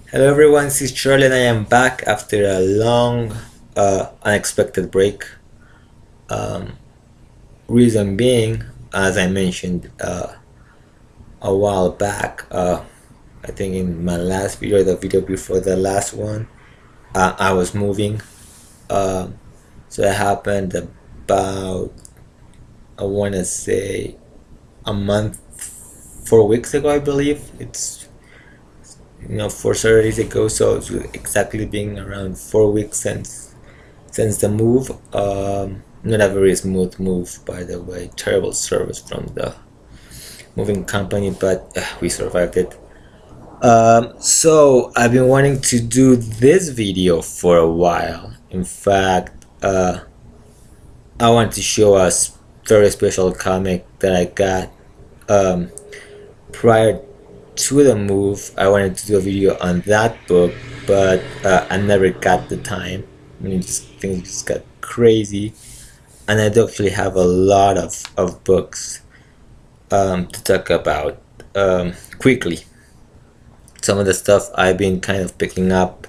Hello everyone, this is Charlie and I am back after a long, unexpected break. Reason being, as I mentioned a while back, I think in my last video, the video before the last one, I was moving. So it happened about, I want to say, a month, 4 weeks ago, I believe. It's 4 Saturdays ago, so it's exactly being around 4 weeks since the move. Not a very smooth move, by the way. Terrible service from the moving company, but we survived it. So I've been wanting to do this video for a while. In fact, I want to show a very special comic that I got prior to the move. I wanted to do a video on that book, but I never got the time. Things just got crazy, and I do actually have a lot of books to talk about quickly. Some of the stuff I've been kind of picking up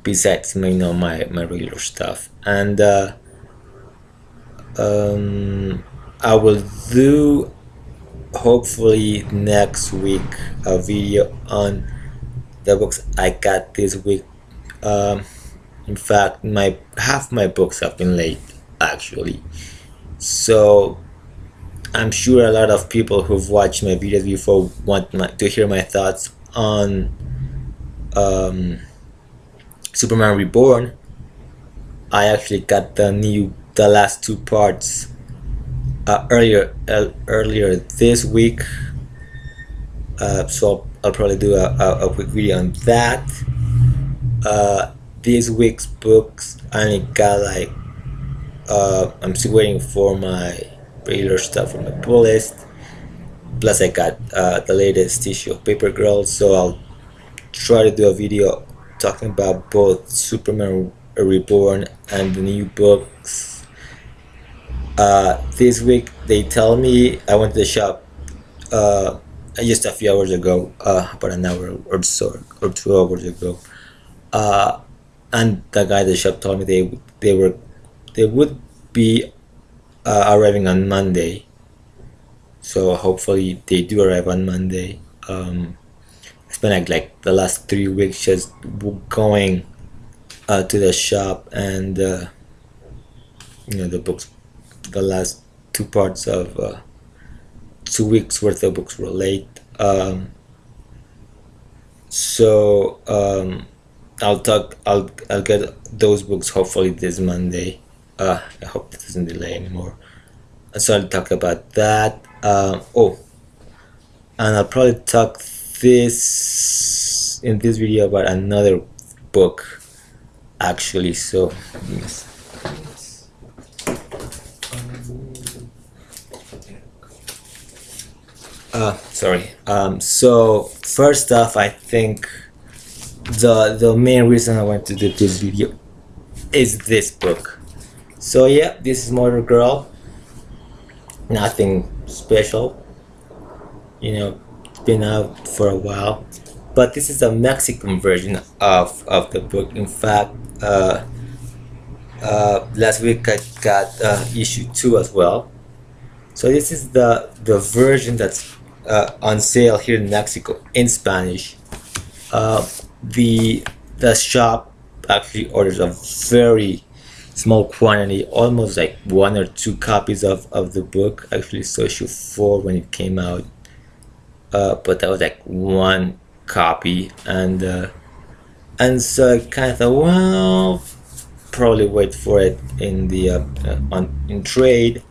besides my regular stuff, and I will do hopefully next week a video on the books I got this week. In fact, half my books have been late actually, so I'm sure a lot of people who've watched my videos before want to hear my thoughts on Superman Reborn. I actually got the last two parts earlier this week, so I'll probably do a quick video on that. This week's books I only got like I'm still waiting for my regular stuff from my pull list. Plus I got the latest issue of Paper Girl, so I'll try to do a video talking about both Superman Reborn and the new books. This week they tell me, I went to the shop just a few hours ago, about an hour or so, or 2 hours ago, and the guy at the shop told me they would be arriving on Monday. So hopefully they do arrive on Monday. I spent like the last 3 weeks just going to the shop, and the books, the last two parts of 2 weeks worth of books were late. So I'll get those books hopefully this Monday. I hope that doesn't delay anymore. So I'll talk about that. And I'll probably talk in this video about another book actually. So yes. Sorry. So first off, I think the main reason I want to do this video is this book. So yeah, this is Murder Girl. Nothing special, it's been out for a while, but this is a Mexican version of the book. In fact, last week I got issue 2 as well. So this is the version that's on sale here in Mexico in Spanish. The shop actually orders a very small quantity, almost like 1 or 2 copies of the book. Actually saw issue 4 when it came out, but that was like 1 copy, and so I kind of thought, well, probably wait for it in the in trade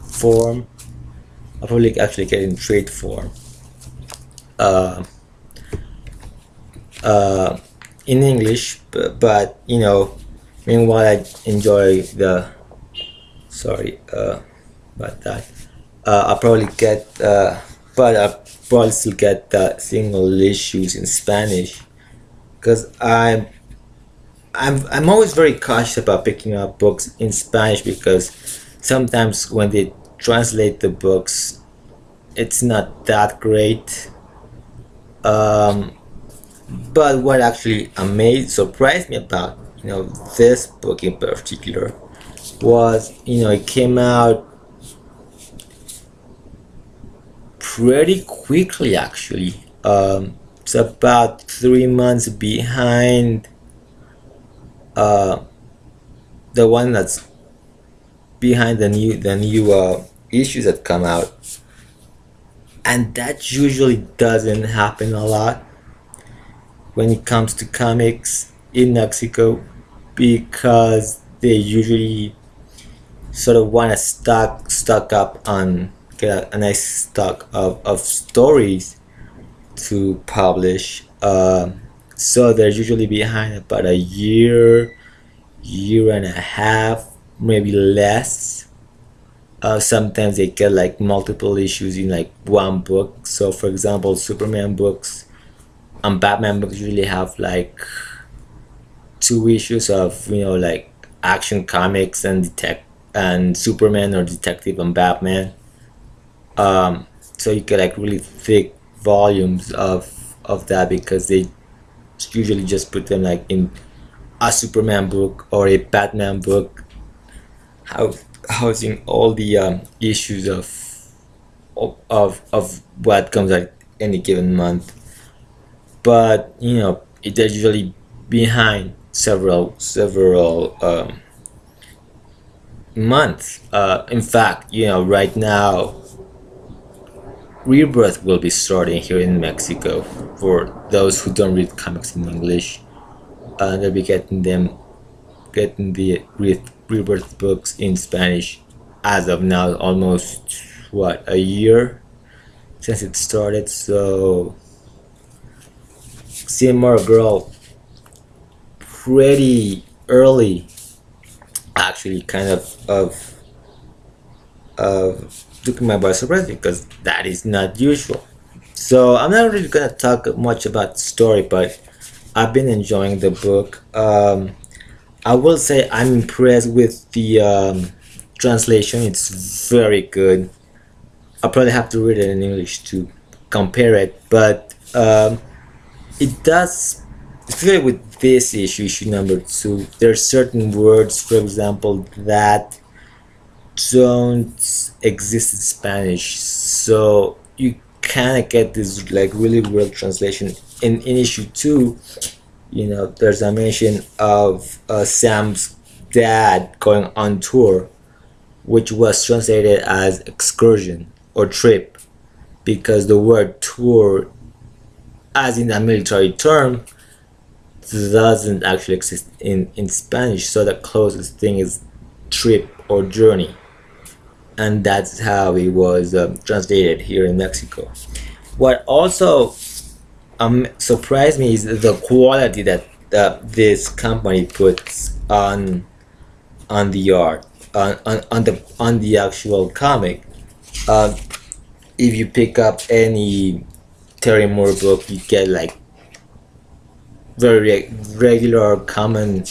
form. I'll probably actually get in trade form. In English, but meanwhile I enjoy sorry about that. I'll probably get but I'll probably still get the single issues in Spanish, because I'm always very cautious about picking up books in Spanish, because sometimes when they translate the books it's not that great. Um, but what actually amazed, surprised me about this book in particular was it came out pretty quickly actually. It's about 3 months behind uh, the one that's behind the new issues that come out, and that usually doesn't happen a lot when it comes to comics in Mexico, because they usually sort of want to stock up on, get a nice stock of stories to publish. So they're usually behind about a year and a half, maybe less. Sometimes they get like multiple issues in like one book. So for example, Superman books and Batman books usually have like 2 issues of like Action Comics and detect and Superman, or Detective and Batman. So you get like really thick volumes of that, because they usually just put them like in a Superman book or a Batman book, housing all the issues of what comes out any given month. But they're usually behind several months. In fact, right now Rebirth will be starting here in Mexico for those who don't read comics in English. They'll be getting the Rebirth books in Spanish as of now, almost what, a year since it started. So seeing more Girl pretty early actually kind of took me by surprise, because that is not usual. So I'm not really gonna talk much about the story, but I've been enjoying the book. I will say I'm impressed with the translation. It's very good. I'll probably have to read it in English to compare it, but it does, especially with this issue number 2. There are certain words, for example, that don't exist in Spanish, so you kind of get this like really weird translation. In issue 2, there's a mention of Sam's dad going on tour, which was translated as excursion or trip, because the word tour, as in a military term, doesn't actually exist in Spanish. So the closest thing is trip or journey, and that's how it was translated here in Mexico. What also surprised me is the quality that this company puts on the art, on the actual comic. Uh, if you pick up any Terry Moore book, you get like very regular, common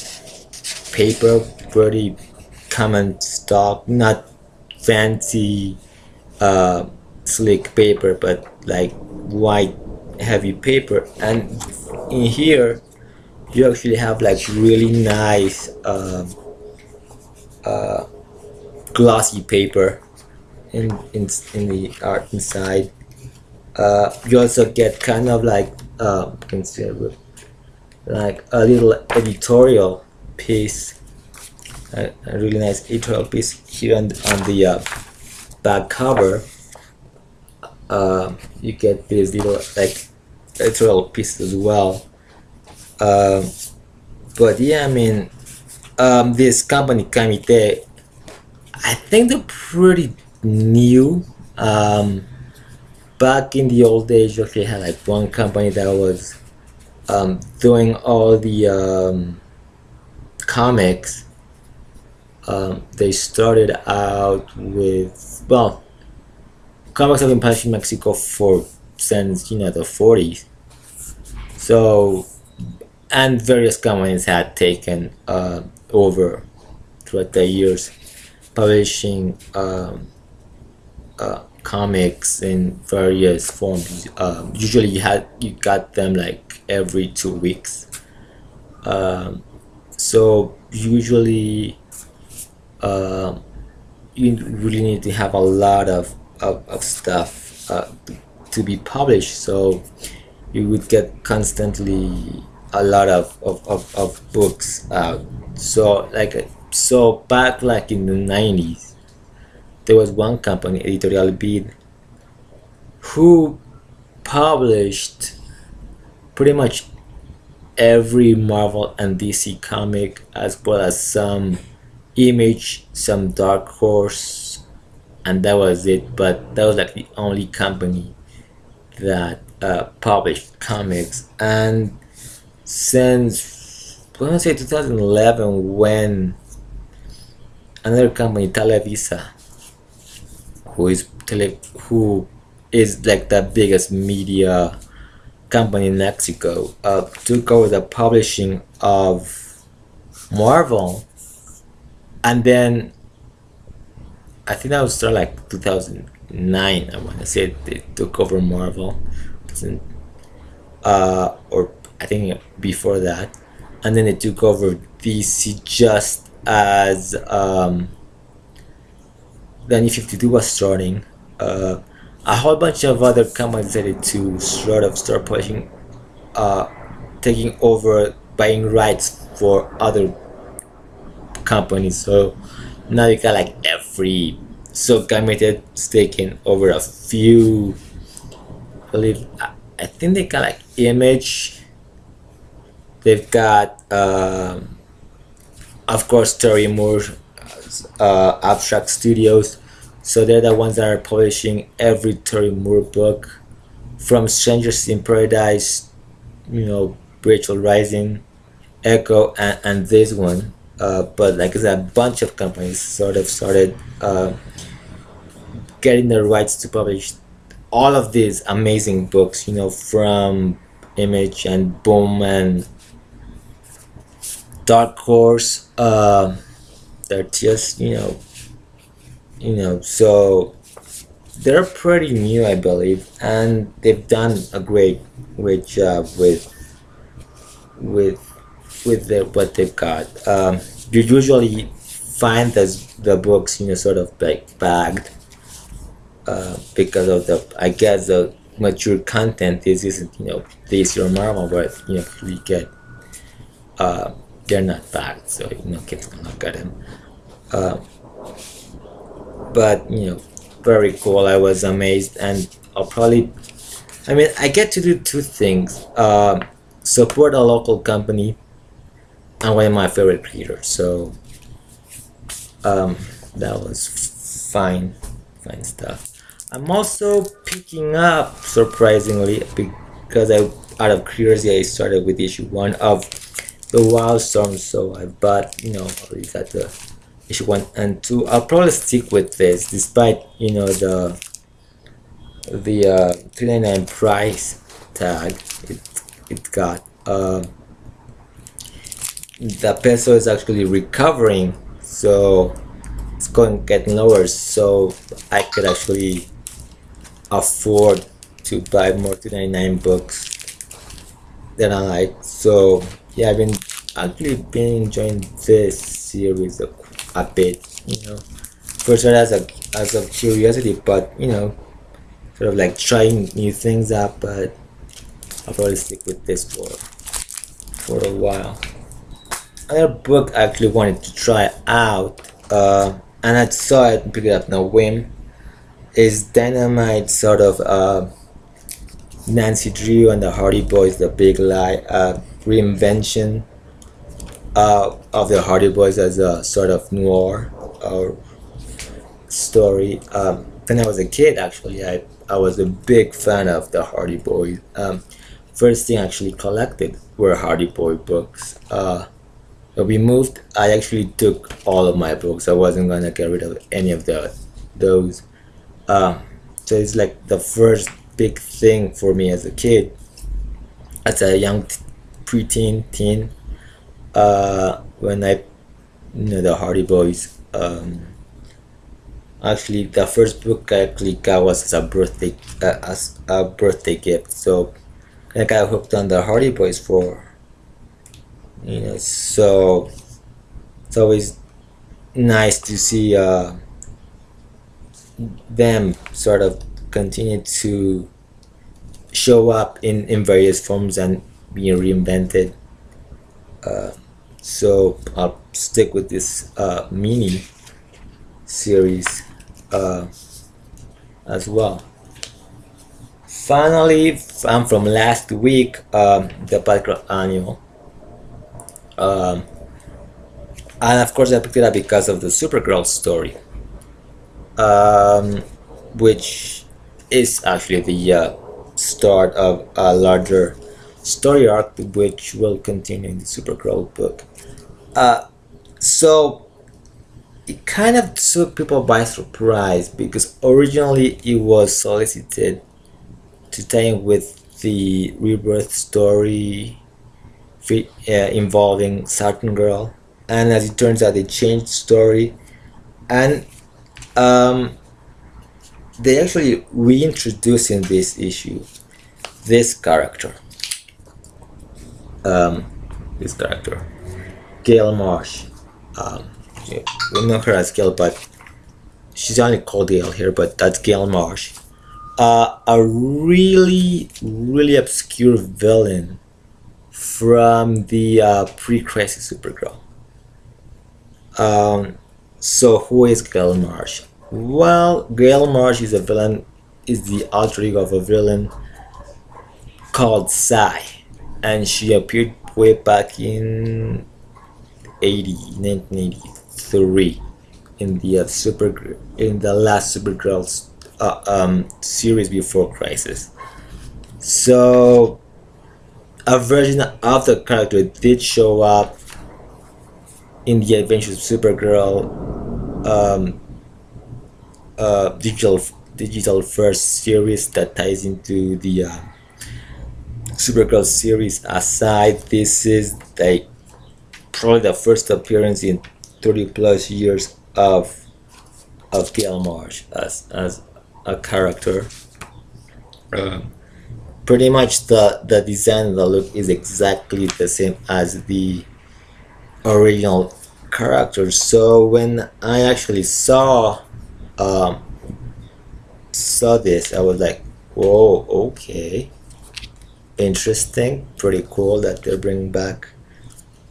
paper, pretty common stock, not fancy, uh, slick paper, but like white, heavy paper. And in here, you actually have like really nice glossy paper in the art inside. You also get kind of like you can see it, like a little editorial piece, a really nice editorial piece here on the back cover. You get this little like editorial piece as well. Um, but yeah, I mean, this company Kamite, I think they're pretty new. Back in the old days, you actually had like one company that was doing all the comics. They started out with, well, comics have been published in Mexico for since the 40s. So, and various companies had taken over throughout the years, publishing comics in various forms. Usually you got them like every 2 weeks. Um, so usually you really need to have a lot of stuff to be published. So you would get constantly a lot of books out. So back like in the 90s, there was one company, Editorial Beat, who published pretty much every Marvel and DC comic, as well as some Image, some Dark Horse, and that was it. But that was like the only company that published comics. And since I want to say 2011, when another company, Televisa, who is like the biggest media company in Mexico, took over the publishing of Marvel. And then I think that was like 2009. I want to say they took over Marvel, or I think before that, and then they took over DC just as the New 52 was starting. A whole bunch of other companies decided to sort of start pushing, taking over, buying rights for other companies. So now you got like every, so Gamited taking over a few. I believe I think they got like Image. They've got of course Terry Moore, Abstract Studios. So they're the ones that are publishing every Terry Moore book, from Strangers in Paradise, Rachel Rising, Echo, and this one. But like I said, a bunch of companies sort of started getting the rights to publish all of these amazing books, from Image and Boom and Dark Horse. They're just, so they're pretty new, I believe, and they've done a great job with what they've got. You usually find the books, sort of like bagged, because of the mature content. This isn't, this or Marvel, but we get, they're not bagged, so kids can look at them. But very cool. I was amazed, and I get to do two things: support a local company and one of my favorite creators. So that was fine stuff. I'm also picking up, surprisingly, because out of curiosity, I started with issue 1 of the Wildstorm. So I bought, already got the issue 1 and 2. I'll probably stick with this, despite the $3.99 price tag it got. The peso is actually recovering, so it's getting lower, so I could actually afford to buy more $2.99 books that I like. So yeah, I've been enjoying this series a bit. First as of curiosity, but sort of like trying new things out. But I'll probably stick with this for a while. Another book I actually wanted to try out, and I saw it and picked it up no whim, is Dynamite, sort of Nancy Drew and the Hardy Boys, The Big Lie, reinvention of the Hardy Boys as a sort of noir story. When I was a kid, actually, I was a big fan of the Hardy Boys. First thing I actually collected were Hardy Boy books. When we moved, I actually took all of my books. I wasn't gonna get rid of any of those. So it's like the first big thing for me as a kid, as a young preteen teen. When the Hardy Boys Actually, the first book I actually got was as a birthday gift. So I got hooked on the Hardy Boys for, so it's always nice to see them sort of continue to show up in various forms and being reinvented. So I'll stick with this mini series uh, as well. Finally, from last week, the Batgirl Annual. Um, and of course, I picked it up because of the Supergirl story, um, which is actually the start of a larger story arc, which will continue in the Supergirl book. So it kind of took people by surprise because originally it was solicited to tie in with the rebirth story involving Saturn Girl, and as it turns out, they changed story, and um, they actually reintroduced in this issue this character, um, this character, Gail Marsh. Um, we know her as Gail, but she's only called Gail here, but that's Gail Marsh. A really, really obscure villain from the pre-crisis Supergirl. So who is Gail Marsh? Well, Gail Marsh is a villain, is the alter ego of a villain called Psy, and she appeared way back in 1983 in the in the last Supergirl series before Crisis. So a version of the character did show up in the Adventures of Supergirl digital first series that ties into the Supergirl series. Aside, this is probably the first appearance in 30 plus years of Gail Marsh as a character. Pretty much the design and the look is exactly the same as the original character. So when I actually saw this, I was like, whoa, okay, interesting, pretty cool that they're bringing back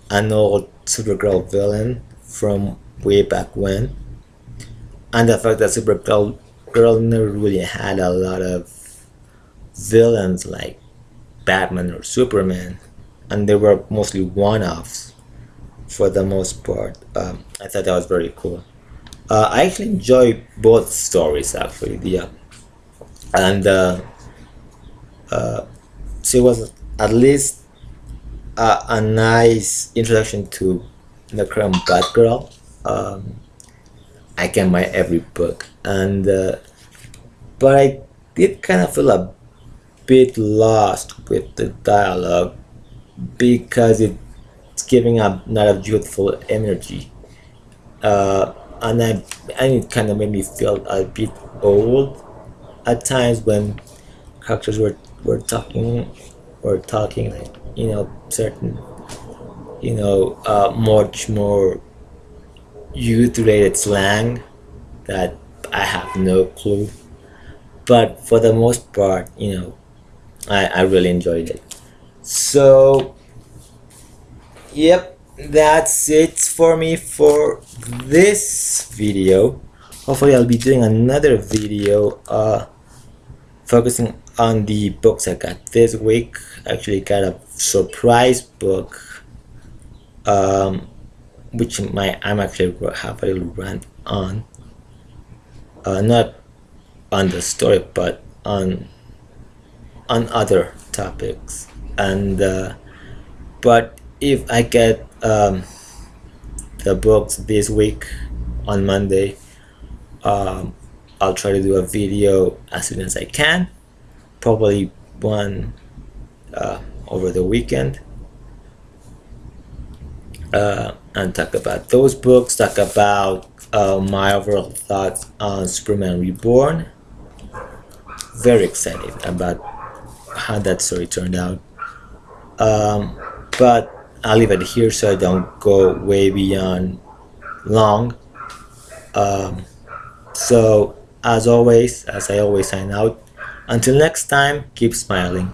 an old Supergirl villain from way back when, and the fact that Supergirl never really had a lot of villains like Batman or Superman, and they were mostly one-offs for the most part. I thought that was very cool. I actually enjoy both stories actually. So it was at least a nice introduction to the current Batgirl. I can buy every book, and but I did kind of feel a bit lost with the dialogue because it's giving a lot of youthful energy, and it kind of made me feel a bit old at times when characters were talking like certain much more youth related slang that I have no clue, but for the most part I really enjoyed it. So yep, that's it for me for this video. Hopefully I'll be doing another video focusing on the books I got this week. I actually got a surprise book, which I'm actually have a little rant on, not on the story but on other topics, and but if I get the books this week on Monday, I'll try to do a video as soon as I can, probably one over the weekend, and talk about those books, talk about my overall thoughts on Superman Reborn. Very excited about how that story turned out. But I'll leave it here so I don't go way beyond long. So, as always, as I always sign out, until next time, keep smiling.